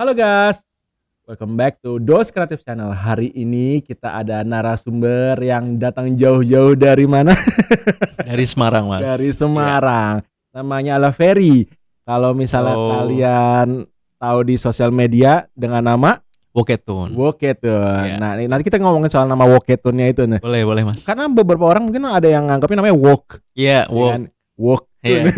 Halo guys, welcome back to Dos Kreatif Channel. Hari ini kita ada narasumber yang datang jauh-jauh dari mana? Dari Semarang, Mas. Dari Iya. Semarang. Namanya adalah Ferry. Kalau misalnya Halo. kalian tahu di sosial media dengan nama Woketun. Woketun. Iya. Nah, nanti kita ngomongin soal nama Woketunnya itu nih. Boleh, Mas. Karena beberapa orang mungkin ada yang nganggapnya namanya Wok. Iya, Ya kan? Wok. Iya.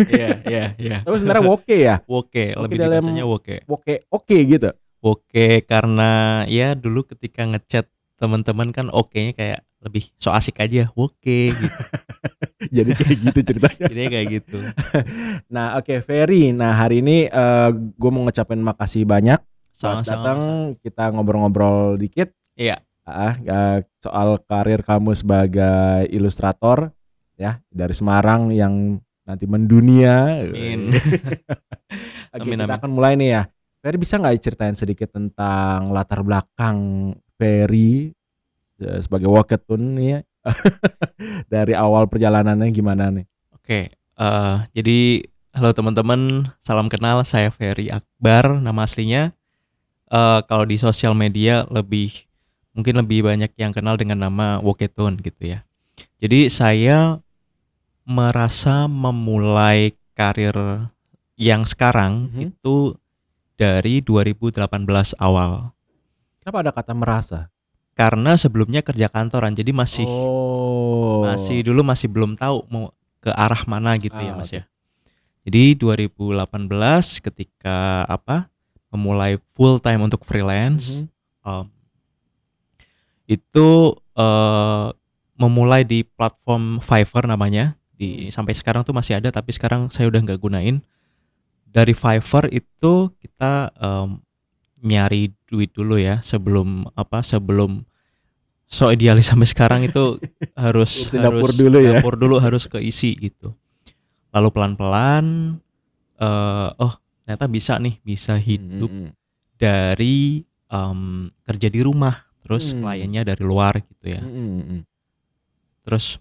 Tapi sebenarnya Woke ya. Woke, lebih dalam dibacanya Woke. Oke gitu. Woke karena ya dulu ketika ngechat teman-teman kan oke-nya kayak lebih so asik aja, Woke gitu. Jadi kayak gitu ceritanya. Jadinya kayak gitu. Nah, oke, Ferry. Nah, hari ini gue mau ngucapin makasih banyak buat Sama-sama. datang. Kita ngobrol-ngobrol dikit Iya. soal karir kamu sebagai ilustrator ya dari Semarang yang nanti mendunia. Amin. Oke, Amin, kita amin. akan mulai nih ya. Ferry, bisa nggak ceritain sedikit tentang latar belakang Ferry sebagai Woketun nih ya? Dari awal perjalanannya gimana nih? Oke, jadi halo teman-teman, salam kenal, saya Ferry Akbar, nama aslinya. Kalau di sosial media mungkin lebih banyak yang kenal dengan nama Woketun gitu ya. Jadi saya merasa memulai karir yang sekarang itu dari 2018 awal. Kenapa ada kata merasa? Karena sebelumnya kerja kantoran, jadi masih dulu masih belum tahu mau ke arah mana gitu ya Mas ya. Jadi 2018 ketika memulai full time untuk freelance, itu memulai di platform Fiverr namanya. Sampai sekarang tuh masih ada, tapi sekarang saya udah nggak gunain. Dari Fiverr itu kita nyari duit dulu ya sebelum so idealis sampai sekarang itu harus dapur dulu harus keisi gitu. Lalu pelan-pelan ternyata bisa hidup dari kerja di rumah, terus kliennya dari luar gitu ya. Terus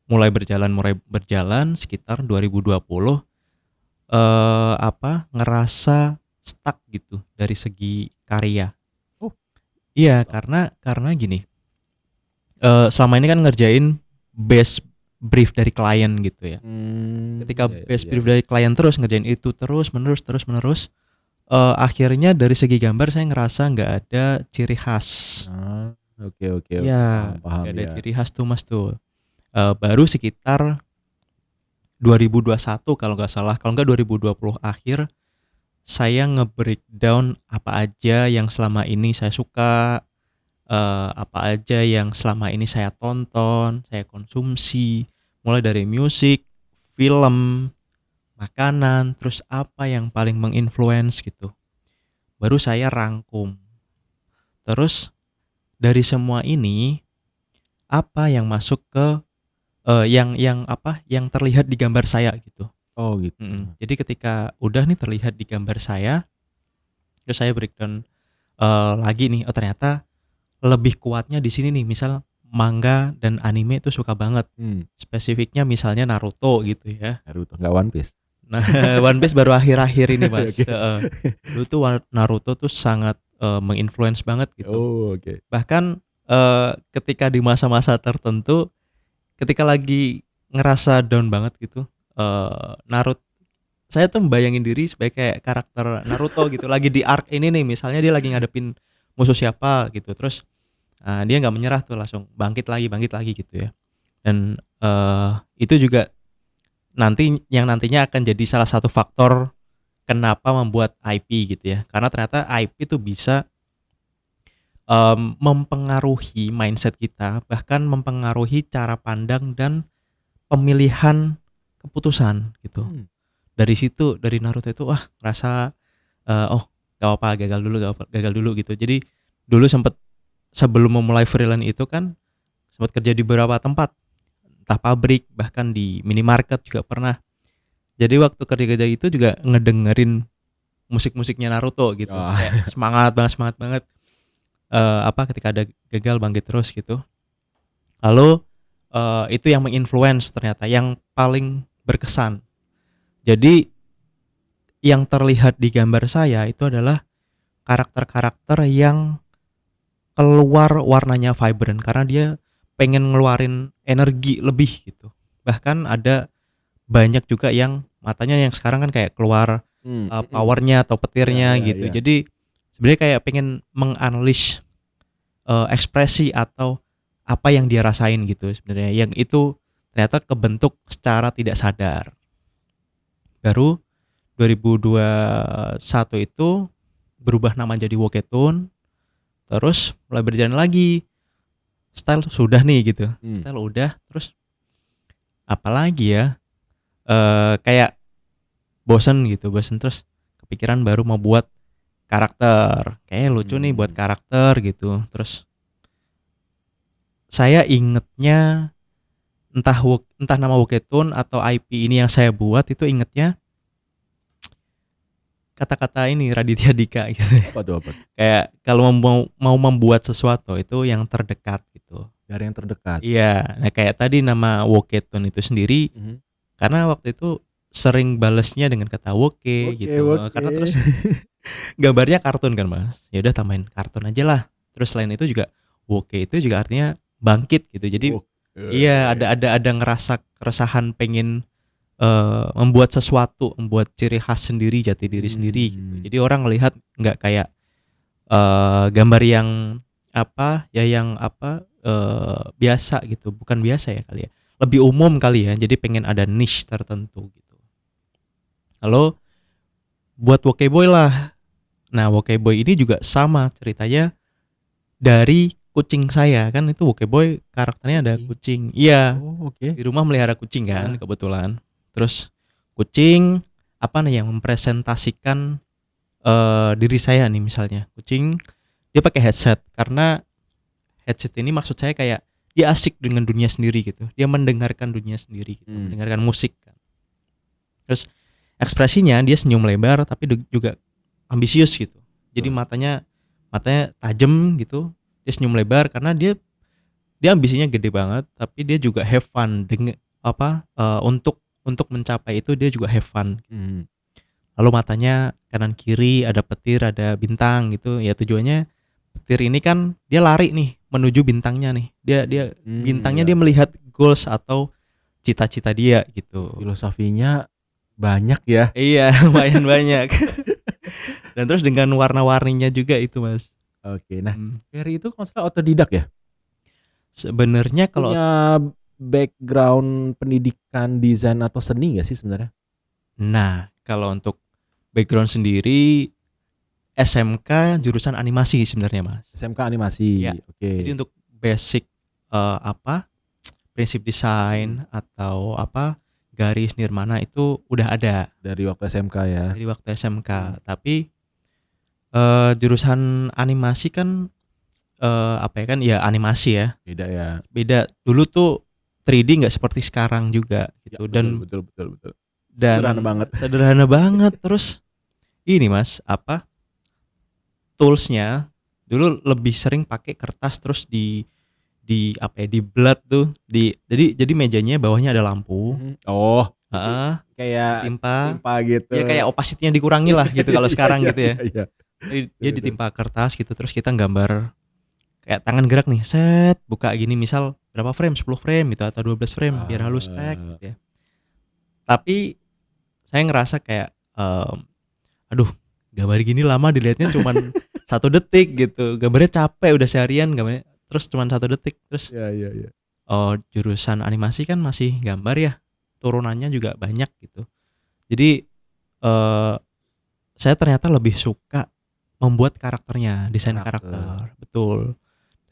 mulai berjalan sekitar 2020 ngerasa stuck gitu dari segi karya. Iya, karena gini. Selama ini kan ngerjain base brief dari klien gitu ya. Ketika base brief dari klien terus ngerjain itu terus menerus, akhirnya dari segi gambar saya ngerasa nggak ada ciri khas. Oke. Ya, Paham nggak ada ya. ciri khas tuh Mas tuh. Baru sekitar 2021 kalau nggak salah, kalau nggak 2020 akhir, saya nge-breakdown apa aja yang selama ini saya suka, apa aja yang selama ini saya tonton, saya konsumsi, mulai dari musik, film, makanan, terus apa yang paling menginfluence gitu. Baru saya rangkum. Terus dari semua ini apa yang masuk ke yang terlihat di gambar saya gitu. Oh gitu. Jadi ketika udah nih terlihat di gambar saya, terus saya breakdown lagi nih, ternyata lebih kuatnya di sini nih, misal manga dan anime itu suka banget. Spesifiknya misalnya Naruto gitu ya. Naruto, nggak One Piece. Nah, One Piece baru akhir-akhir ini Mas. Dulu tuh Naruto tuh sangat menginfluence banget gitu. Bahkan ketika di masa-masa tertentu, ketika lagi ngerasa down banget gitu, Naruto, saya tuh membayangin diri sebagai kayak karakter Naruto gitu, lagi di arc ini nih, misalnya dia lagi ngadepin musuh siapa gitu, terus dia nggak menyerah tuh, langsung bangkit lagi gitu ya. Dan itu juga nantinya akan jadi salah satu faktor kenapa membuat IP gitu ya, karena ternyata IP tuh bisa mempengaruhi mindset kita, bahkan mempengaruhi cara pandang dan pemilihan keputusan gitu. Dari situ, dari Naruto itu ngerasa gak apa-apa, gagal dulu gitu. Jadi dulu sebelum memulai freelance itu kan sempat kerja di beberapa tempat, entah pabrik, bahkan di minimarket juga pernah. Jadi waktu kerja itu juga ngedengerin musik-musiknya Naruto gitu, kayak semangat banget. Ketika ada gagal bangkit terus gitu. Lalu itu yang menginfluence ternyata, yang paling berkesan. Jadi yang terlihat di gambar saya itu adalah karakter-karakter yang keluar warnanya vibrant karena dia pengen ngeluarin energi lebih gitu. Bahkan ada banyak juga yang matanya yang sekarang kan kayak keluar powernya atau petirnya Iya, gitu. iya. Jadi sebenarnya kayak pengen mengunleash ekspresi atau apa yang dia rasain gitu sebenarnya. Yang itu ternyata kebentuk secara tidak sadar. Baru 2021 itu berubah nama jadi Woketun, terus mulai berjalan lagi. Style sudah nih gitu. Style udah, terus apalagi ya? Kayak bosen gitu, bosen terus kepikiran baru mau buat karakter. Kayak lucu nih buat karakter gitu. Terus saya ingetnya entah nama Woketun atau IP ini yang saya buat itu ingetnya kata-kata ini Raditya Dika gitu ya. Apa tuh? Kayak kalau mau membuat sesuatu itu yang terdekat gitu. Dari yang terdekat. Iya, nah kayak tadi nama Woketun itu sendiri karena waktu itu sering balesnya dengan kata woke gitu. Karena terus gambarnya kartun kan Mas. Ya udah tambahin kartun aja lah. Terus selain itu juga woke itu juga artinya bangkit gitu. Jadi iya ada ngerasa keresahan pengen membuat sesuatu, membuat ciri khas sendiri, jati diri sendiri gitu. Jadi orang ngelihat nggak kayak gambar yang biasa gitu, bukan biasa ya kali ya, lebih umum kali ya. Jadi pengen ada niche tertentu gitu. Lalu buat Wokeboy lah. Nah Wokeboy ini juga sama ceritanya dari kucing saya kan, itu Wokeboy karakternya ada kucing. Iya. Di rumah melihara kucing kan kebetulan. Terus kucing apa nih yang mempresentasikan diri saya nih misalnya. Kucing dia pakai headset karena headset ini maksud saya kayak dia asik dengan dunia sendiri gitu. Dia mendengarkan dunia sendiri gitu, mendengarkan musik kan. Terus ekspresinya dia senyum lebar tapi juga ambisius gitu. Jadi matanya tajam gitu. Dia senyum lebar karena dia ambisinya gede banget, tapi dia juga have fun dengan untuk mencapai itu dia juga have fun. Lalu matanya kanan kiri ada petir, ada bintang gitu. Ya tujuannya petir ini kan dia lari nih menuju bintangnya nih. Dia bintangnya dia melihat goals atau cita-cita dia gitu. Filosofinya banyak ya. Iya, lumayan banyak. Dan terus dengan warna-warninya juga itu Mas. Oke, nah Ferry itu kalau salah otodidak ya? Sebenarnya kalau punya background pendidikan desain atau seni gak sih sebenarnya? Nah, kalau untuk background sendiri SMK jurusan animasi sebenarnya Mas. SMK animasi. Ya. Oke. Jadi untuk basic prinsip desain atau garis nirmana itu udah ada dari waktu SMK ya. Dari waktu SMK. Tapi jurusan animasi kan ya animasi ya. Beda ya. Beda. Dulu tuh 3D nggak seperti sekarang juga gitu. Ya, dan betul. Dan sederhana banget. Terus ini Mas, toolsnya dulu lebih sering pakai kertas terus di blot tuh jadi mejanya bawahnya ada lampu. Kayak timpa gitu. Ya kayak opacity-nya dikurangi lah gitu kalau sekarang gitu ya. Iya. Dia ditimpa kertas gitu terus kita gambar kayak tangan gerak nih, set buka gini misal berapa frame, 10 frame gitu atau 12 frame biar halus tag gitu ya. Tapi saya ngerasa kayak aduh, gambar gini lama dilihatnya cuman 1 detik gitu. Gambarnya capek udah seharian gambarnya terus cuman 1 detik terus. Iya. Oh, jurusan animasi kan masih gambar ya. Turunannya juga banyak gitu. Jadi saya ternyata lebih suka membuat karakternya, desain karakter. Betul.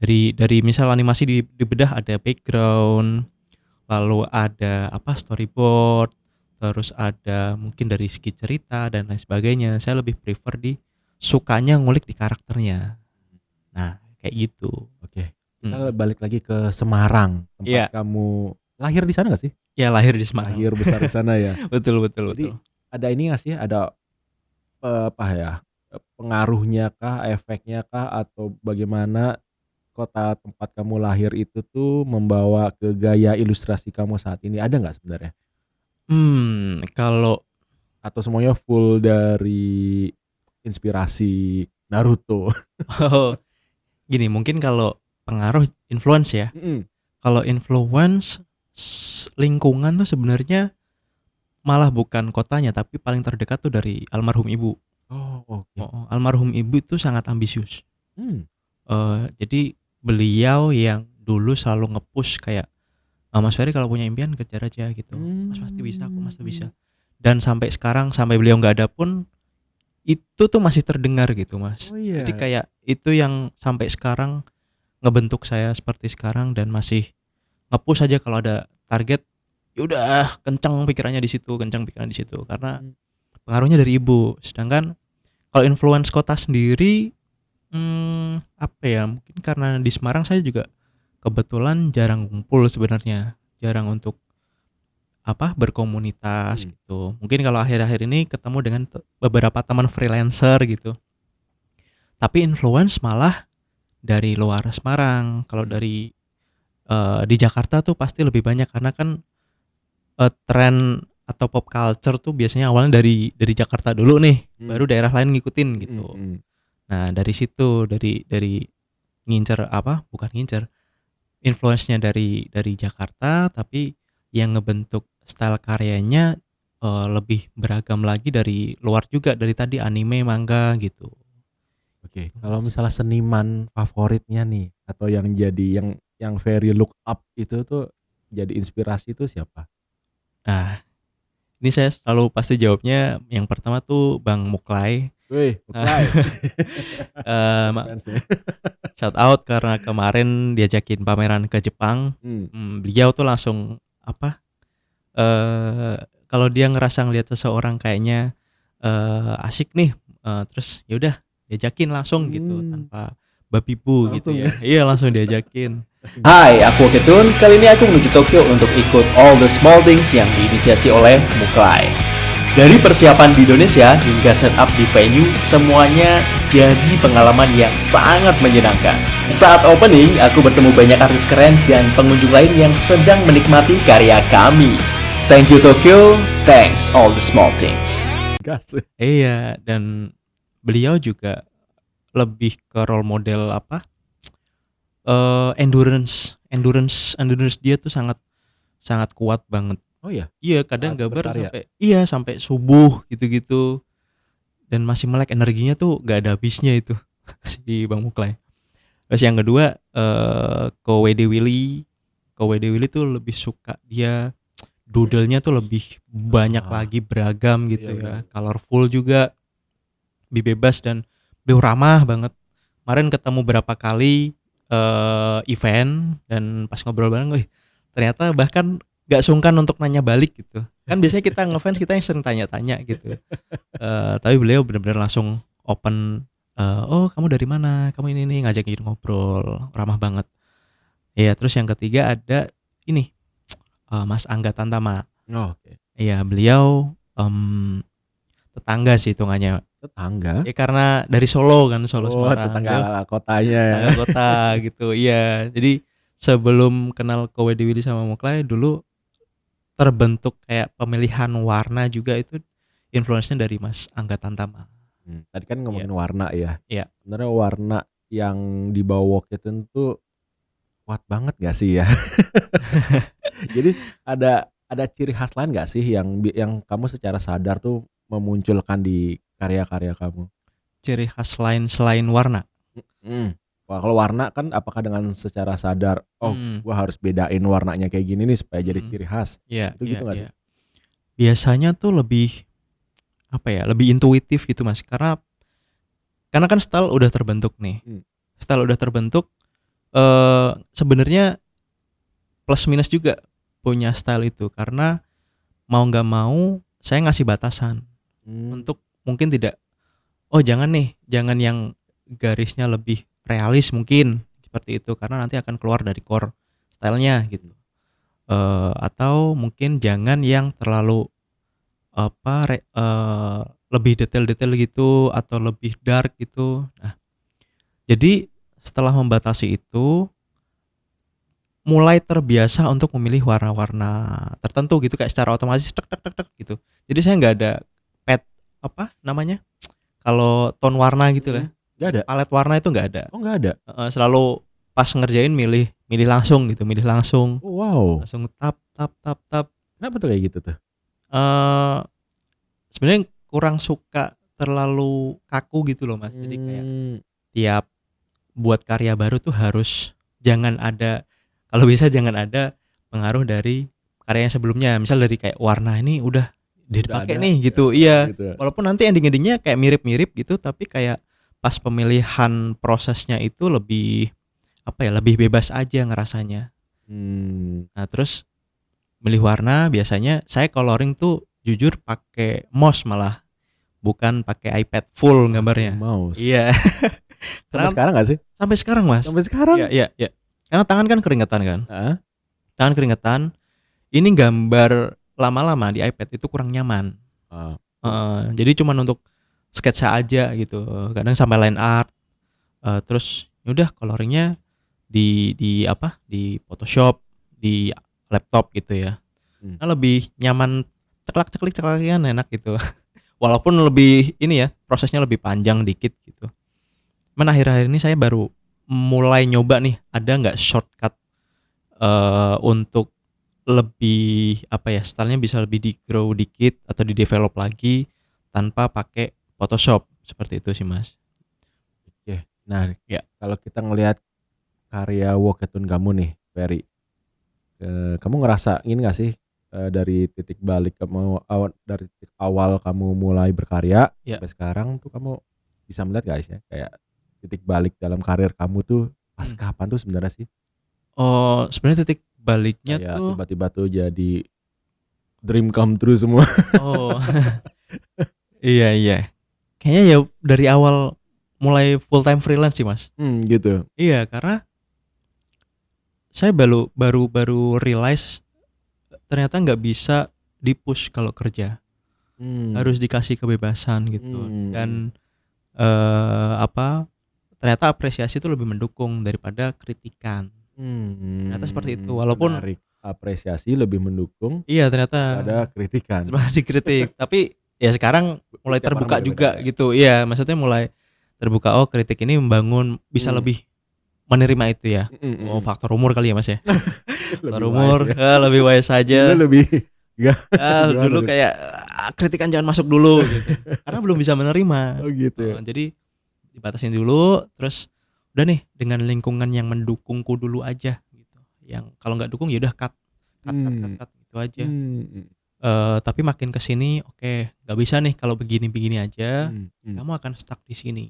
Dari misal animasi dibedah ada background, lalu ada storyboard, terus ada mungkin dari segi cerita dan lain sebagainya. Saya lebih prefer sukanya ngulik di karakternya. Nah, kayak gitu. Oke. Kita balik lagi ke Semarang, tempat kamu lahir di sana gak sih? Ya, lahir di Semarang. Lahir besar di sana ya. Betul. Jadi ada ini gak sih? Ada pengaruhnya kah, efeknya kah, atau bagaimana kota tempat kamu lahir itu tuh membawa ke gaya ilustrasi kamu saat ini? Ada nggak sebenarnya? Kalau atau semuanya full dari inspirasi Naruto. Oh, gini mungkin kalau pengaruh influence ya. Kalau influence lingkungan tuh sebenarnya malah bukan kotanya tapi paling terdekat tuh dari almarhum ibu. Oh, oke. Almarhum ibu itu sangat ambisius. Hmm. Jadi beliau yang dulu selalu nge-push kayak, Mas Ferry kalau punya impian kejar aja gitu. Mas pasti bisa kok, Mas bisa. Dan sampai sekarang, sampai beliau nggak ada pun itu tuh masih terdengar gitu, Mas. Oh iya. Jadi kayak itu yang sampai sekarang ngebentuk saya seperti sekarang dan masih nge-push aja kalau ada target, ya udah kencang pikirannya di situ, karena pengaruhnya dari ibu. Sedangkan kalau influence kota sendiri, apa ya, mungkin karena di Semarang saya juga kebetulan jarang ngumpul sebenarnya, jarang untuk berkomunitas gitu. Mungkin kalau akhir-akhir ini ketemu dengan beberapa teman freelancer gitu. Tapi influence malah dari luar Semarang. Kalau dari di Jakarta tuh pasti lebih banyak karena kan tren atau pop culture tuh biasanya awalnya dari Jakarta dulu nih, baru daerah lain ngikutin gitu. Nah, dari situ dari ngincer bukan ngincer, influence-nya dari Jakarta, tapi yang ngebentuk style karyanya lebih beragam lagi dari luar juga, dari tadi anime, manga gitu. Oke, kalau misalnya seniman favoritnya nih atau yang jadi yang very look up itu tuh jadi inspirasi itu siapa? Nah, ini saya selalu pasti jawabnya yang pertama tuh Bang Muklai. Wih, Muklai. Shout out karena kemarin diajakin pameran ke Jepang. Beliau tuh langsung kalau dia ngerasa ngeliat seseorang kayaknya asik nih, terus ya udah diajakin langsung gitu tanpa babibu gitu ya. Iya, langsung diajakin. Hai, aku Waketun. Kali ini aku menuju Tokyo untuk ikut All the Small Things yang diinisiasi oleh Muklai. Dari persiapan di Indonesia hingga setup di venue, semuanya jadi pengalaman yang sangat menyenangkan. Saat opening, aku bertemu banyak artis keren dan pengunjung lain yang sedang menikmati karya kami. Thank you Tokyo, thanks all the small things. Iya, dan beliau juga lebih ke role model endurance dia tuh sangat kuat banget. Oh ya? Iya, kadang gambar sampai subuh gitu-gitu. Dan masih melek, energinya tuh gak ada habisnya itu si Bang Muklai. Terus yang kedua Ko WD Willy tuh lebih suka dia doodle-nya tuh lebih banyak lagi, beragam gitu ya. Colorful juga, lebih bebas dan beliau ramah banget. Kemarin ketemu berapa kali event dan pas ngobrol bareng, ternyata bahkan gak sungkan untuk nanya balik gitu. Kan biasanya kita ngefans kita yang sering tanya-tanya gitu. Tapi beliau benar-benar langsung open. Oh, kamu dari mana? Kamu ini ngajakin ngobrol, ramah banget. Iya, terus yang ketiga ada ini Mas Angga Tantama. Oh, oke. Iya, beliau tetangga sih hitungannya. Tetangga? Ya karena dari Solo kan, Semarang. Tetangga kotanya ya. Tetangga kota gitu. Iya. Jadi sebelum kenal Ko WD Willy sama Muklai dulu terbentuk kayak pemilihan warna juga itu influence-nya dari Mas Angga Tantama. Tadi kan ngomongin warna ya. Iya. Sebenarnya warna yang dibawa Waketun tuh kuat banget gak sih ya? Jadi ada ciri khas lain gak sih yang kamu secara sadar tuh memunculkan di karya-karya kamu? Ciri khas lain selain warna? Wah, kalau warna kan apakah dengan secara sadar, gua harus bedain warnanya kayak gini nih supaya jadi ciri khas. Itu gitu gak sih? Biasanya tuh lebih lebih intuitif gitu Mas. Karena kan style udah terbentuk nih. Style udah terbentuk, sebenarnya plus minus juga punya style itu, karena mau nggak mau saya ngasih batasan untuk mungkin tidak, jangan yang garisnya lebih realis mungkin seperti itu karena nanti akan keluar dari core stylenya gitu, atau mungkin jangan yang terlalu lebih detail-detail gitu atau lebih dark gitu. Nah, jadi setelah membatasi itu mulai terbiasa untuk memilih warna-warna tertentu gitu, kayak secara otomatis tek gitu. Jadi saya nggak ada kalau tone warna gitu lah. Nggak ada? Palet warna itu nggak ada. Oh, nggak ada? Selalu pas ngerjain milih langsung gitu, milih langsung. Oh, wow. Langsung tap. Kenapa tuh kayak gitu tuh? Sebenarnya kurang suka terlalu kaku gitu loh, Mas. Jadi kayak tiap buat karya baru tuh harus kalau bisa jangan ada pengaruh dari karya yang sebelumnya. Misal dari kayak warna ini udah dipakai nih gitu. Iya. Gitu. Walaupun nanti ending-endingnya kayak mirip-mirip gitu, tapi kayak pas pemilihan prosesnya itu lebih lebih bebas aja ngerasanya. Nah, terus milih warna biasanya saya coloring tuh jujur pakai mouse malah, bukan pakai iPad full gambarnya. Mouse. Iya. Sampai sekarang nggak sih? Sampai sekarang, Mas. Sampai sekarang? Iya. Karena tangan kan keringetan kan. Tangan keringetan. Ini gambar lama-lama di iPad itu kurang nyaman. Jadi cuman untuk sketsa aja gitu. Kadang sampai line art. Terus udah coloringnya di Photoshop, di laptop gitu ya. Nah, lebih nyaman ceklak-ceklikan enak gitu. Walaupun lebih prosesnya lebih panjang dikit gitu. Akhir-akhir ini saya baru mulai nyoba nih, ada nggak shortcut untuk lebih stylenya bisa lebih di grow dikit atau di develop lagi tanpa pakai Photoshop, seperti itu sih, Mas. Oke. Nah, ya kalau kita ngelihat karya Walkathon kamu nih, Ferry, kamu ngerasa ini nggak sih dari titik balik dari titik awal kamu mulai berkarya sampai sekarang tuh kamu bisa melihat nggak sih kayak titik balik dalam karir kamu tuh pas kapan tuh sebenarnya sih? Oh, sebenarnya titik baliknya kayak tuh tiba-tiba tuh jadi dream come true semua. Oh. Iya. Kayaknya ya dari awal mulai full time freelance sih, Mas. Gitu. Iya, karena saya baru realize ternyata nggak bisa di-push kalau kerja. Harus dikasih kebebasan gitu. Dan ternyata apresiasi itu lebih mendukung daripada kritikan. Ternyata seperti itu. Walaupun menarik. Apresiasi lebih mendukung. Iya, ternyata ada kritikan. Dikritik. Tapi ya sekarang mulai terbuka juga gitu. Iya, maksudnya mulai terbuka. Oh, kritik ini membangun, bisa lebih menerima itu ya. Oh, faktor umur kali ya, Mas ya. Faktor umur lebih wise saja. Lebih dulu kayak kritikan jangan masuk dulu gitu. Karena belum bisa menerima. Oh gitu. Jadi dibatasin dulu, terus udah nih dengan lingkungan yang mendukungku dulu aja gitu. Yang kalau nggak dukung ya udah cut gitu aja. Tapi makin kesini nggak bisa nih kalau begini aja. Kamu akan stuck di sini.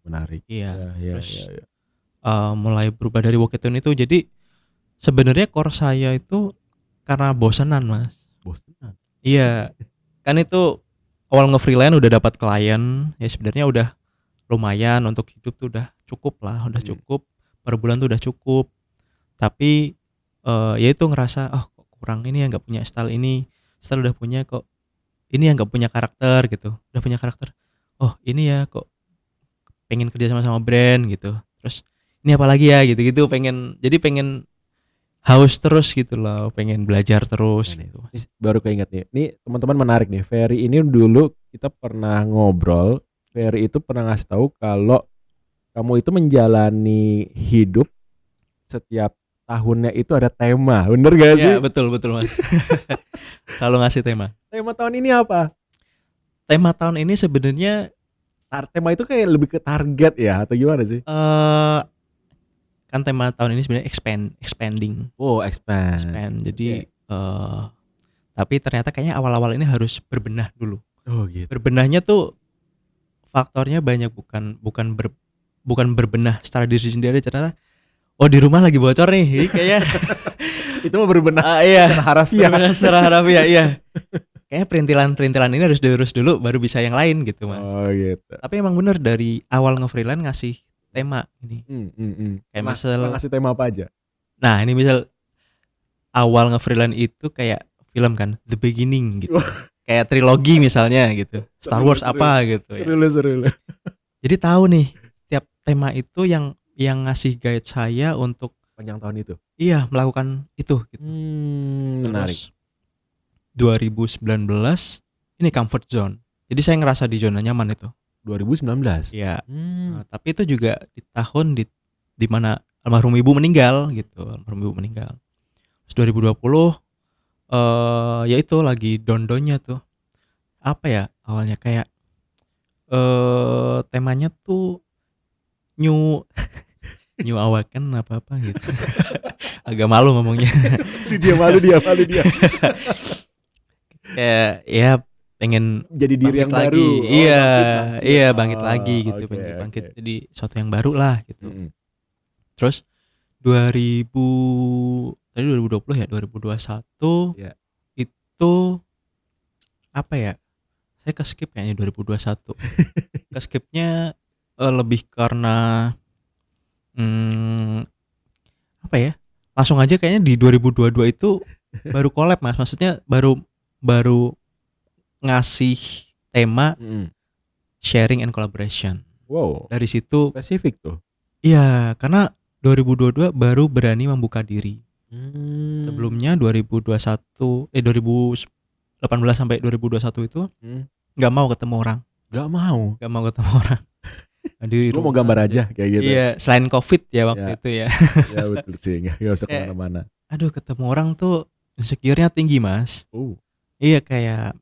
Menarik. Iya. Terus mulai berubah dari Walkathon itu. Jadi sebenarnya core saya itu karena bosanan, Mas. Bosanan? Iya. Kan itu awal nge-freelance udah dapat klien, ya sebenarnya udah lumayan untuk hidup tuh udah cukup lah, udah cukup. Per bulan tuh udah cukup. Tapi ya itu ngerasa kok kurang ini ya, nggak punya style ini. Style udah punya kok ini yang nggak punya karakter gitu. Udah punya karakter. Oh, ini ya kok pengen kerja sama brand gitu. Terus ini apa lagi ya gitu-gitu, pengen haus terus gitu loh, pengen belajar terus gitu. Baru keinget nih. Nih teman-teman menarik nih. Ferry ini dulu kita pernah ngobrol. Ferry itu pernah ngasih tahu kalau kamu itu menjalani hidup setiap tahunnya itu ada tema. Bener gak sih? Iya, betul Mas. Selalu ngasih tema. Tema tahun ini apa? Tema tahun ini sebenarnya tema itu kayak lebih ke target ya atau gimana sih? Kan tema tahun ini sebenarnya expanding. Oh, expand. Jadi tapi ternyata kayaknya awal-awal ini harus berbenah dulu. Oh gitu. Berbenahnya tuh faktornya banyak, bukan berbenah secara diri sendiri. Ternyata di rumah lagi bocor nih kayak itu mau berbenah iya. secara harafiah iya. Kayaknya perintilan ini harus diurus dulu baru bisa yang lain gitu, Mas. Oh gitu. Tapi emang bener dari awal nge-freelance ngasih tema ini. Kayak misal ngasih tema apa aja? Nah, ini misal awal nge-freelance itu kayak film kan, The Beginning gitu. Kayak trilogi misalnya gitu. Star Wars apa gitu ya. Seru. Jadi tahu nih tiap tema itu yang ngasih guide saya untuk panjang tahun itu. Iya, melakukan itu gitu. Menarik. Terus 2019 ini comfort zone. Jadi saya ngerasa di zona nyaman itu. 2019. Ya. Hmm. Tapi itu juga di tahun di mana almarhum ibu meninggal gitu. Almarhum ibu meninggal. Terus 2020 ya itu lagi down-downnya tuh. Apa ya? Awalnya kayak temanya tuh new awaken apa-apa gitu. Agak malu ngomongnya. dia malu dia. Kayak ya pengen Jadi diri bangkit yang lagi. baru. Iya, Bangkit. iya bangkit Oh, lagi gitu, oke, pengen bangkit oke. jadi sesuatu yang baru lah gitu. Mm-mm. Terus 2020 ya, 2021 Iya. itu apa ya? Saya ke-skip kayaknya 2021. Ke-skipnya lebih karena apa ya? Langsung aja kayaknya di 2022 itu baru collab Mas. Maksudnya baru ngasih tema Mm-mm. sharing and collaboration. Wow, Dari situ spesifik tuh. iya, karena 2022 baru berani membuka diri. Hmm. Sebelumnya 2018 sampai 2021 itu Hmm. nggak mau ketemu orang. Gak mau. Di Gue mau rumah gambar aja kayak gitu. Iya, selain COVID ya waktu Ya. itu ya. Ya betul sih, gak usah Kayak- kemana-mana. Aduh, ketemu orang tuh insecure-nya tinggi Mas. Iya, kayak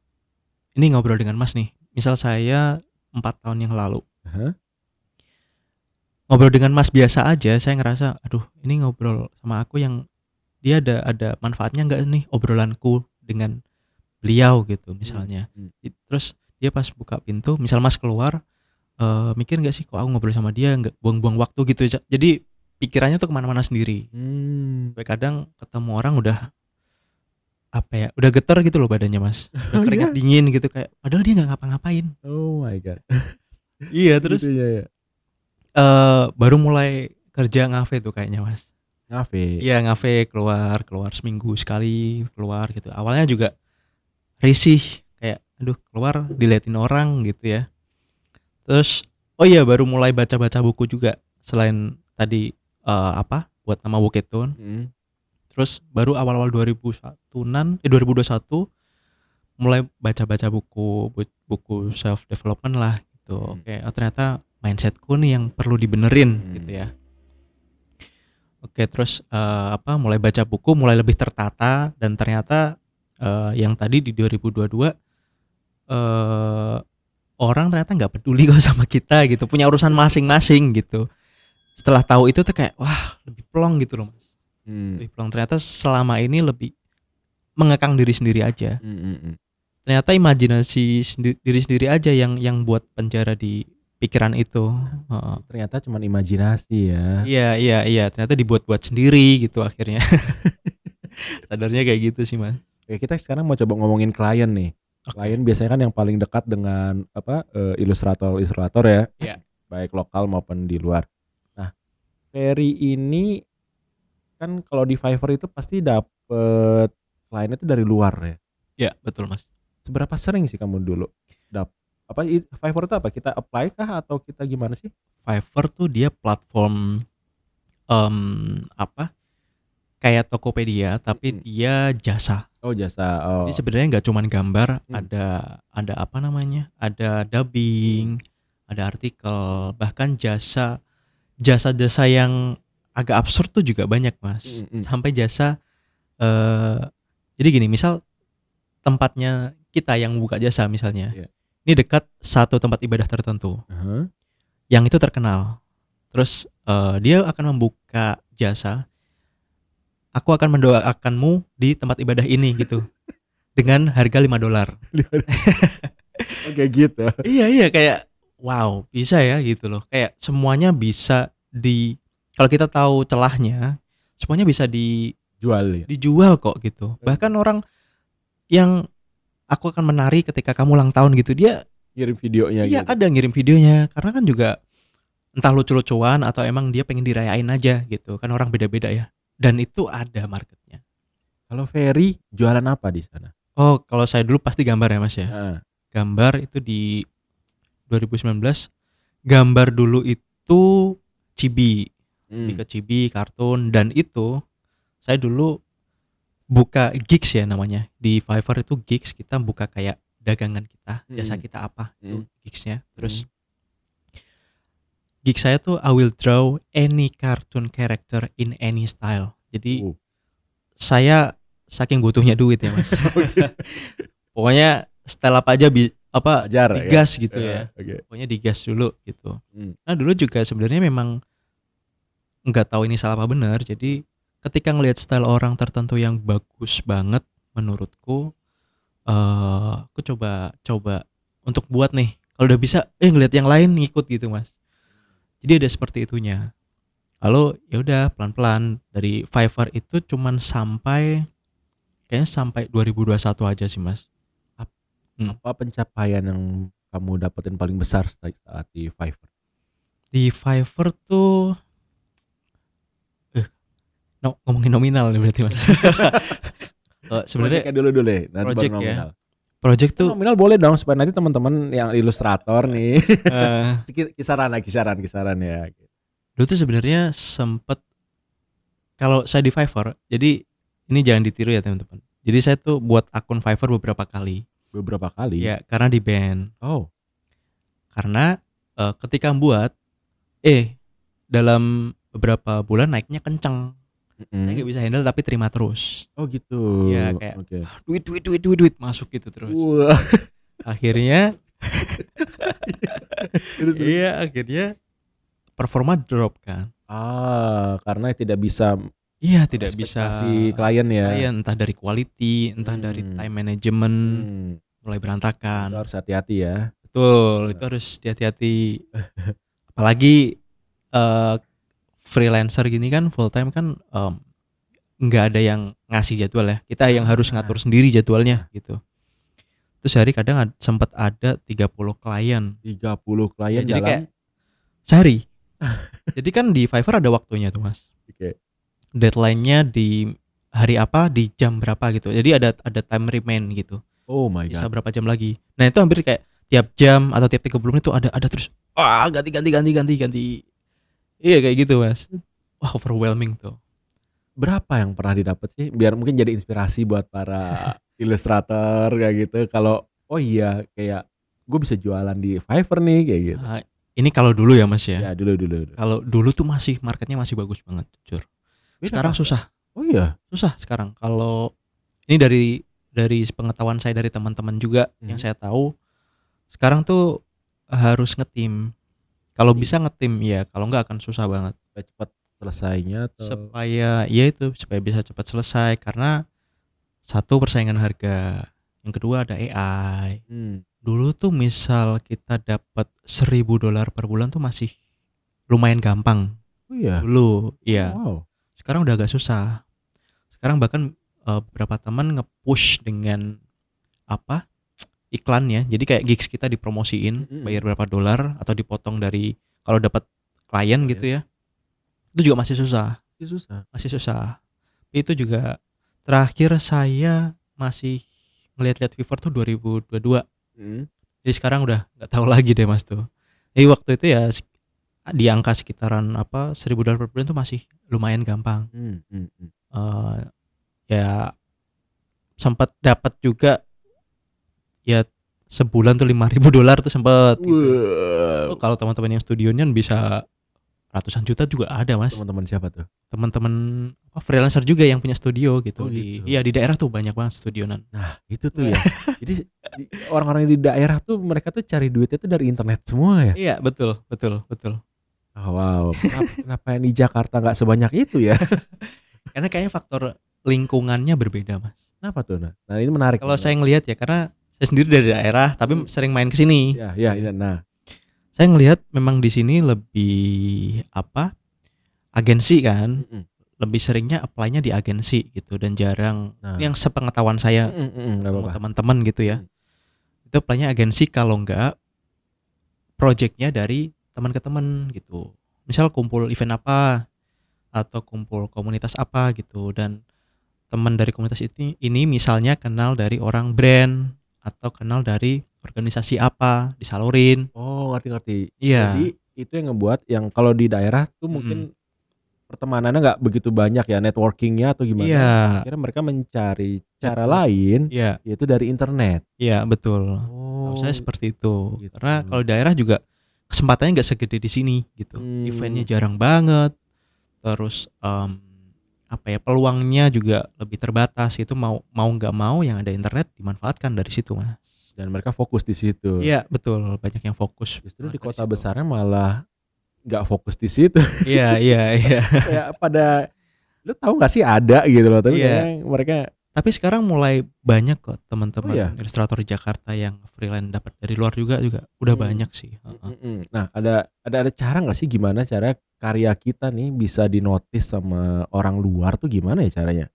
ini ngobrol dengan Mas nih. Misal saya 4 tahun yang lalu. Hah? Ngobrol dengan Mas biasa aja, saya ngerasa aduh, ini ngobrol sama aku yang dia ada manfaatnya nggak nih obrolanku dengan beliau gitu misalnya. Terus dia pas buka pintu, misal Mas keluar, mikir nggak sih kok aku ngobrol sama dia nggak buang-buang waktu gitu. Jadi pikirannya tuh kemana-mana sendiri. Sampai kadang ketemu orang udah apa ya, udah getar gitu loh badannya Mas, udah keringat dingin gitu kayak padahal dia nggak ngapa-ngapain. Oh my god. Iya, terus Gitu ya. baru mulai kerja ngafe tuh kayaknya Mas. Ngafe. Iya, ngafe, keluar seminggu sekali keluar gitu. Awalnya juga risih kayak aduh keluar diliatin orang gitu ya. Terus oh iya baru mulai baca-baca buku juga selain tadi buat nama Woketun. Terus baru awal-awal 2021 mulai baca-baca buku self development lah gitu. Oke, ternyata mindsetku nih yang perlu dibenerin gitu ya. Oke, terus mulai baca buku, mulai lebih tertata dan ternyata yang tadi di 2022 orang ternyata nggak peduli kok sama kita gitu, punya urusan masing-masing gitu. Setelah tahu itu tuh kayak wah lebih plong gitu loh Mas. Lebih plong, ternyata selama ini lebih mengekang diri sendiri aja. Ternyata imajinasi diri sendiri aja yang buat penjara di pikiran itu. Ternyata cuma imajinasi ya. Iya, ternyata dibuat-buat sendiri gitu akhirnya. Sadarnya kayak gitu sih Mas. Oke, kita sekarang mau coba ngomongin klien nih. Klien biasanya kan yang paling dekat dengan ilustrator ya. Iya. Baik lokal maupun di luar. Nah, Ferry ini kan kalau di Fiverr itu pasti dapet kliennya itu dari luar ya. Iya, betul Mas. Seberapa sering sih kamu dulu Fiverr itu apa? Kita apply kah atau kita gimana sih? Fiverr tuh dia platform kayak Tokopedia tapi dia jasa. Oh, jasa. Oh. Jadi sebenarnya nggak cuman gambar, ada apa namanya? Ada dubbing, ada artikel, bahkan jasa yang agak absurd tuh juga banyak Mas. Sampai jasa jadi gini, misal tempatnya kita yang buka jasa misalnya. Ini dekat satu tempat ibadah tertentu. Yang itu terkenal. Terus dia akan membuka jasa. Aku akan mendoakanmu di tempat ibadah ini gitu. Dengan harga $5. Oke gitu. Iya kayak wow, bisa ya gitu loh. Kayak semuanya bisa kalau kita tahu celahnya, semuanya bisa dijual kok gitu. Bahkan orang yang aku akan menari ketika kamu ulang tahun gitu, dia ngirim videonya. Iya, gitu. ada ngirim videonya. Karena kan juga entah lucu-lucuan atau emang dia pengen dirayain aja gitu. Kan orang beda-beda ya. Dan itu ada marketnya. Kalau Ferry jualan apa di sana? Oh, kalau saya dulu pasti gambar ya Mas ya. Gambar itu di 2019. Gambar dulu itu chibi. Ke chibi, kartun. Dan itu saya dulu buka gigs ya namanya. Di Fiverr itu gigs, kita buka kayak dagangan kita, jasa kita apa itu gigsnya. Terus gig saya tuh I will draw any cartoon character in any style. Jadi saya saking butuhnya duit ya Mas. Pokoknya style apa aja Ajar, digas gitu ya. Oke. Pokoknya digas dulu gitu. Nah dulu juga sebenarnya memang nggak tahu ini salah apa benar. Jadi ketika ngelihat style orang tertentu yang bagus banget menurutku, aku coba untuk buat nih. Kalau udah bisa, ngelihat yang lain ngikut gitu Mas. Jadi ada seperti itunya. Lalu ya udah pelan-pelan dari Fiverr itu cuman kayaknya sampai 2021 aja sih Mas. Apa pencapaian yang kamu dapetin paling besar saat di Fiverr? Di Fiverr tuh ngomongin nominal nih berarti Mas. Sebenarnya Project-nya dulu deh, nanti project baru nominal. Project tuh Nominal boleh dong supaya nanti teman-teman yang ilustrator nih kisaran ya. dulu tuh sebenarnya sempet, kalau saya di Fiverr, jadi ini jangan ditiru ya teman-teman. Jadi saya tuh buat akun Fiverr beberapa kali. Ya, karena di ban. Oh. Karena ketika buat dalam beberapa bulan naiknya kenceng. Saya nggak bisa handle tapi terima terus. Oh gitu. Ya kayak duit masuk gitu terus. Akhirnya akhirnya performa drop kan. Karena tidak bisa ekspektasi klien ya. Klien entah dari quality, entah dari time management mulai berantakan. Itu harus hati-hati ya. Betul, itu harus hati-hati. Apalagi freelancer gini kan, full time kan nggak ada yang ngasih jadwal ya. Kita yang harus ngatur sendiri jadwalnya gitu. Terus sehari kadang sempat ada 30 klien. 30 klien ya, jadi jalan kayak sehari. Jadi kan di Fiverr ada waktunya tuh Mas. Oke. Deadline-nya di hari apa, di jam berapa gitu. Jadi ada time remain gitu. Oh my god. Bisa berapa jam lagi. Nah, itu hampir kayak tiap jam atau tiap 30 menit itu ada terus ganti. Iya kayak gitu Mas. Wah, overwhelming tuh. Berapa yang pernah didapat sih? Biar mungkin jadi inspirasi buat para ilustrator kayak gitu. Kalau kayak gue bisa jualan di Fiverr nih kayak gitu. Ini kalau dulu ya Mas ya. Ya dulu. Kalau dulu tuh marketnya masih bagus banget, jujur. Sekarang susah. Oh iya. Susah sekarang. Kalau ini dari pengetahuan saya dari teman-teman juga yang saya tahu, sekarang tuh harus ngetim. Kalau bisa ngetim ya, kalau enggak akan susah banget. Supaya cepat selesainya atau supaya bisa cepat selesai, karena satu, persaingan harga, yang kedua ada AI. Dulu tuh misal kita dapat $1,000 per bulan tuh masih lumayan gampang. Oh iya. Dulu, iya. Wow. Sekarang udah agak susah. Sekarang bahkan beberapa teman nge-push dengan iklannya. Jadi kayak gigs kita dipromosiin, bayar berapa dolar atau dipotong dari kalau dapat klien gitu ya. Itu juga masih susah. Masih susah. Tapi itu juga terakhir saya masih ngeliat-liat Fiverr tuh 2022. Jadi sekarang udah nggak tahu lagi deh Mas tuh. Jadi waktu itu ya di angka sekitaran $1,000 per bulan tuh masih lumayan gampang. Ya sempat dapat juga ya sebulan tuh $5,000 tuh sempat gitu. Kalau teman-teman yang studionya bisa ratusan juta juga ada Mas. Teman-teman siapa tuh? Teman-teman freelancer juga yang punya studio gitu. Gitu. Di daerah tuh banyak banget studionan. Nah itu tuh ya. Jadi orang-orang di daerah tuh mereka tuh cari duitnya tuh dari internet semua ya. Iya betul. Oh, wow. Kenapa yang di Jakarta nggak sebanyak itu ya? Karena kayaknya faktor lingkungannya berbeda Mas. Kenapa tuh? Nah ini menarik. Kalau saya ngelihat ya, karena saya sendiri dari daerah tapi sering main ke sini. Iya. Nah, saya ngelihat memang di sini lebih agensi kan. Lebih seringnya apply-nya di agensi gitu, dan jarang yang sepengetahuan saya teman-teman gitu ya. Itu apply-nya agensi, kalau enggak project-nya dari teman ke teman gitu. Misal kumpul event apa atau kumpul komunitas apa gitu, dan teman dari komunitas ini misalnya kenal dari orang brand atau kenal dari organisasi apa, disalurin. Oh, ngerti. Iya. Jadi itu yang ngebuat yang kalau di daerah tuh mungkin pertemanannya nggak begitu banyak ya, networkingnya atau gimana. Iya. Akhirnya mereka mencari cara lain, yaitu dari internet. Iya betul. Saya seperti itu. Karena kalau daerah juga kesempatannya nggak segede di sini gitu. Eventnya jarang banget. Terus peluangnya juga lebih terbatas. Itu mau nggak mau yang ada internet dimanfaatkan dari situ, Mas. Dan mereka fokus di situ. Iya, betul. Banyak yang fokus. Justru di kota besarnya malah nggak fokus di situ. Iya. Kayak pada lu tahu nggak sih ada gitu loh, tapi mereka. Tapi sekarang mulai banyak kok teman-teman ilustrator di Jakarta yang freelance dapat dari luar juga udah banyak sih. Nah, ada cara nggak sih gimana cara karya kita nih bisa dinotis sama orang luar tuh gimana ya caranya?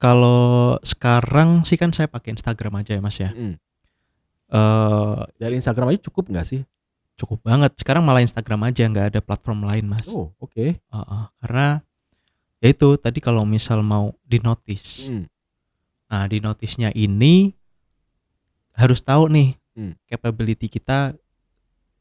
Kalau sekarang sih kan saya pakai Instagram aja ya, Mas ya. Dari Instagram aja cukup nggak sih? Cukup banget. Sekarang malah Instagram aja, nggak ada platform lain, Mas. Oh, oke. Karena ya itu tadi kalau misal mau dinotis. Nah, dinotisnya ini harus tahu nih capability kita,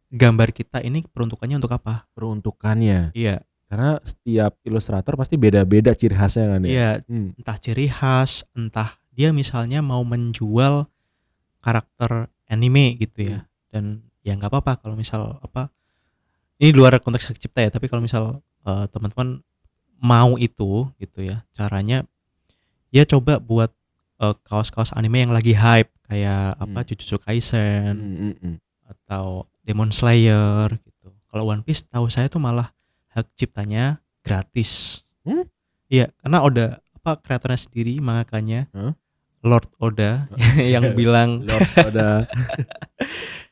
gambar kita ini peruntukannya untuk apa? Peruntukannya. Iya. Karena setiap ilustrator pasti beda-beda ciri khasnya kan ya. Iya. Entah ciri khas, entah dia misalnya mau menjual karakter anime gitu ya. Dan ya nggak apa-apa kalau misal ini luar konteks hak cipta ya. Tapi kalau misal teman-teman mau itu gitu ya, caranya ya coba buat kaos-kaos anime yang lagi hype kayak Jujutsu Kaisen atau Demon Slayer gitu. Kalau One Piece tahu saya tuh malah hak ciptanya gratis. Iya, karena Oda kreatornya sendiri makanya Lord Oda yang bilang Lord Oda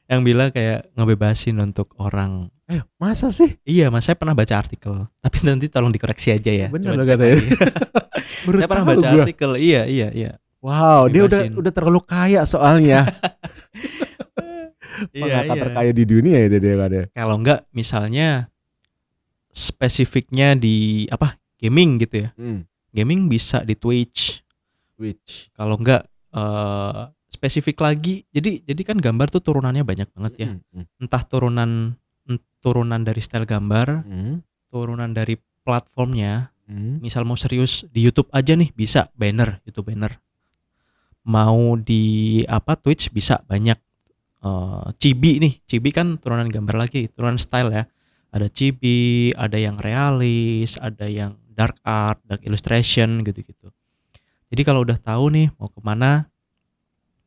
yang bilang kayak ngebebasin untuk orang. Masa sih? Iya, Mas, saya pernah baca artikel. Tapi nanti tolong dikoreksi aja ya. Bener loh katanya. Saya pernah baca artikel. Iya. Wow, bebasin. Dia udah terlalu kaya soalnya. Mangaka terkaya di dunia itu dia katanya. Kalau enggak misalnya spesifiknya di gaming gitu ya. Gaming bisa di Twitch. Kalau enggak spesifik lagi. Jadi kan gambar tuh turunannya banyak banget ya. Entah turunan dari style gambar, turunan dari platformnya. Misal mau serius di YouTube aja nih bisa YouTube banner. Mau di Twitch bisa banyak. Chibi kan turunan gambar lagi, turunan style ya. Ada chibi, ada yang realis, ada yang dark art, dark illustration gitu-gitu. Jadi kalau udah tahu nih mau kemana,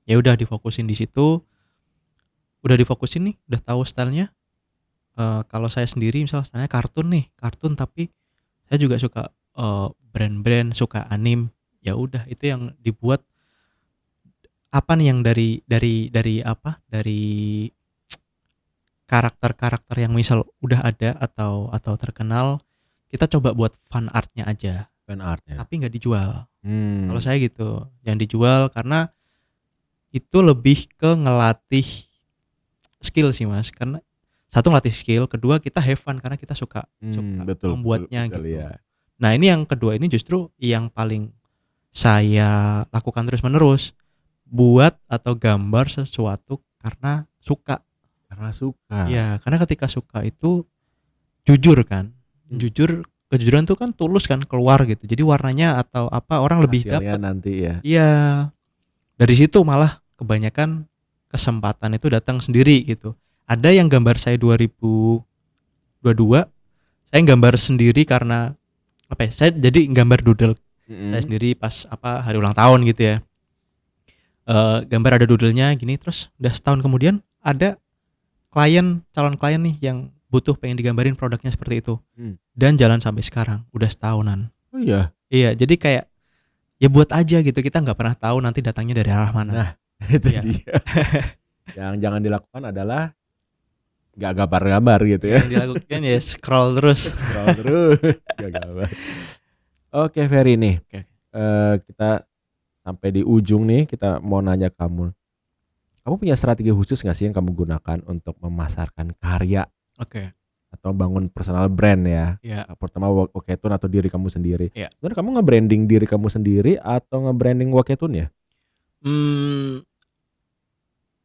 ya udah difokusin di situ. Udah difokusin nih, udah tahu stylenya. Kalau saya sendiri misalnya stylenya kartun tapi saya juga suka brand-brand, suka anime. Ya udah itu yang dibuat yang dari karakter-karakter yang misal udah ada atau terkenal, kita coba buat fan artnya aja. Fan artnya. Tapi nggak dijual. Kalau saya gitu, jangan dijual karena itu lebih ke ngelatih skill sih, Mas. Karena satu ngelatih skill, kedua kita have fun karena kita suka membuatnya betul, gitu. Ya. Nah ini yang kedua ini justru yang paling saya lakukan terus menerus. Buat atau gambar sesuatu karena suka. Ya, karena ketika suka itu jujur kan. Kejujuran itu kan tulus kan keluar gitu. Jadi warnanya atau orang lebih dapat nanti ya. Iya. Dari situ malah kebanyakan kesempatan itu datang sendiri gitu. Ada yang gambar saya 2022 saya gambar sendiri karena saya jadi gambar doodle. Saya sendiri pas hari ulang tahun gitu ya. Gambar ada doodle-nya gini, terus udah setahun kemudian ada calon klien nih yang butuh pengen digambarin produknya seperti itu. Dan jalan sampai sekarang udah setahunan. Oh iya. Iya, jadi kayak ya buat aja gitu, kita nggak pernah tahu nanti datangnya dari arah mana. Nah itu dia. Yang jangan dilakukan adalah nggak gambar-gambar gitu ya. Yang dilakukan ya scroll terus gak gambar. Oke Ferry nih, kita sampai di ujung nih, kita mau nanya kamu punya strategi khusus nggak sih yang kamu gunakan untuk memasarkan karya? Atau bangun personal brand ya? Pertama Waketun atau diri kamu sendiri. Sebenarnya kamu nge-branding diri kamu sendiri atau nge-branding Waketun ya?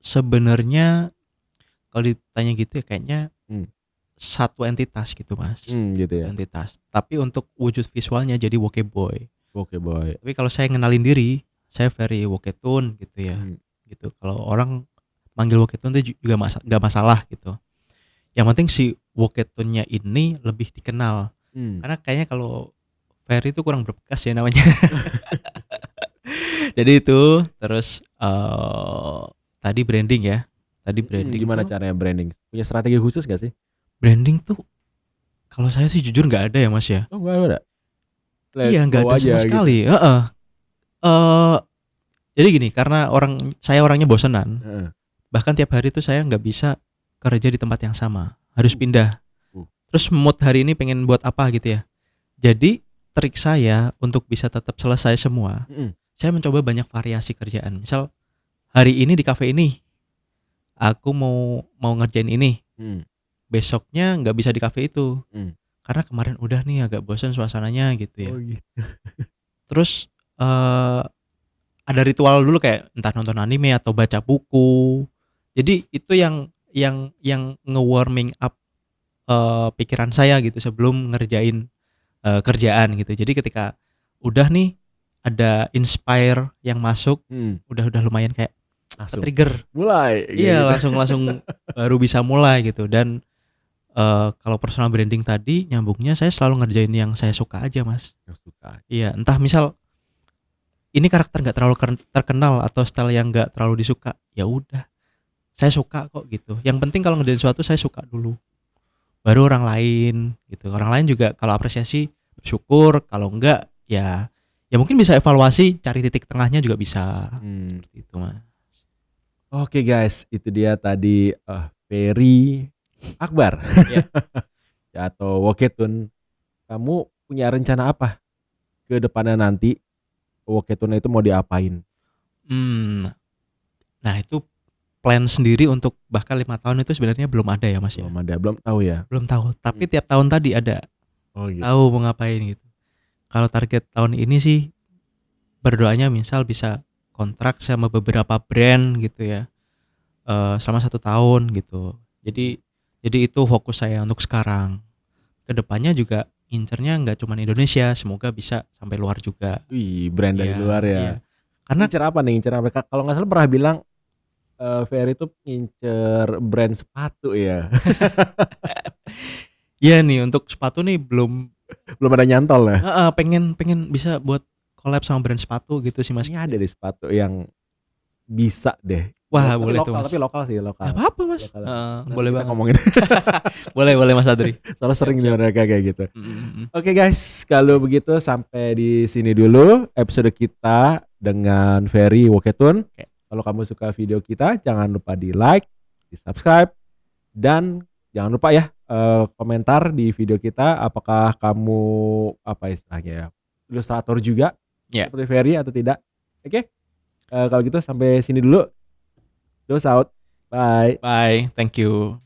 Sebenarnya kalau ditanya gitu ya kayaknya satu entitas gitu, Mas. Gitu ya. Entitas. Tapi untuk wujud visualnya jadi Wokeboy. Tapi kalau saya ngenalin diri, saya Ferry Waketun gitu ya. Gitu. Kalau orang manggil Woketun itu juga nggak masalah gitu. Yang penting si Woketunnya ini lebih dikenal. Karena kayaknya kalau Ferry itu kurang berbekas ya namanya. Jadi itu terus tadi branding ya. Tadi branding Gimana tuh, caranya branding? Punya strategi khusus gak sih? branding tuh kalau saya sih jujur nggak ada ya Mas ya. Oh, enggak ada. Iya nggak ada sama sekali. Heeh. Jadi gini, karena saya orangnya bosenan. Heeh. Bahkan tiap hari tuh saya nggak bisa kerja di tempat yang sama, harus pindah. Terus mood hari ini pengen buat apa gitu ya. Jadi trik saya untuk bisa tetap selesai semua, saya mencoba banyak variasi kerjaan. Misal hari ini di kafe ini, aku mau ngerjain ini. Besoknya nggak bisa di kafe itu, karena kemarin udah nih agak bosan suasananya gitu ya. Oh gitu. Terus ada ritual dulu kayak entah nonton anime atau baca buku. Jadi itu yang nge-warming up pikiran saya gitu sebelum ngerjain kerjaan gitu. Jadi ketika udah nih ada inspire yang masuk, udah lumayan kayak trigger. Mulai. Iya, gitu. langsung baru bisa mulai gitu. Dan kalau personal branding tadi nyambungnya saya selalu ngerjain yang saya suka aja, Mas. Yang suka. Iya, entah misal ini karakter nggak terlalu terkenal atau style yang nggak terlalu disuka, ya udah saya suka kok gitu. Yang penting kalau ngerjain sesuatu saya suka dulu, baru orang lain gitu. Orang lain juga kalau apresiasi bersyukur, kalau enggak ya mungkin bisa evaluasi, cari titik tengahnya juga bisa. Seperti itu Mas. Oke guys, itu dia tadi Ferry Akbar ya, atau Woketun. Kamu punya rencana apa ke depannya nanti? Woketun itu mau diapain? Nah itu plan sendiri untuk bahkan 5 tahun itu sebenarnya belum ada ya Mas ya. Belum tahu ya. Belum tahu. Tapi tiap tahun tadi ada. Oh gitu. Tahu mau ngapain gitu. Kalau target tahun ini sih berdoanya misal bisa kontrak sama beberapa brand gitu ya. Selama 1 tahun gitu. Jadi itu fokus saya untuk sekarang. Kedepannya juga incernya nggak cuma Indonesia, semoga bisa sampai luar juga. Wih, brand dari luar ya. Iya. Karena ngincer apa nih? Ngincer apa? Kalau nggak salah pernah bilang Ferry itu ngincer brand sepatu ya. Iya nih untuk sepatu nih belum ada nyantol ya. Pengen bisa buat collab sama brand sepatu gitu sih Mas. Ini ada di sepatu yang bisa deh. Wah, tapi boleh lokal, tuh Mas. tapi lokal sih, lokal. Gak apa-apa Mas. Boleh banget. Ngomongin. boleh Mas Adri. Soalnya sering nih mereka kayak gitu. Oke guys, kalau begitu sampai di sini dulu episode kita dengan Ferry Woketun. Kalau kamu suka video kita, jangan lupa di like, di subscribe, dan jangan lupa ya komentar di video kita. Apakah kamu ilustrator juga seperti Ferry atau tidak? Oke. Kalau gitu sampai sini dulu. Dose out. Bye. Bye. Thank you.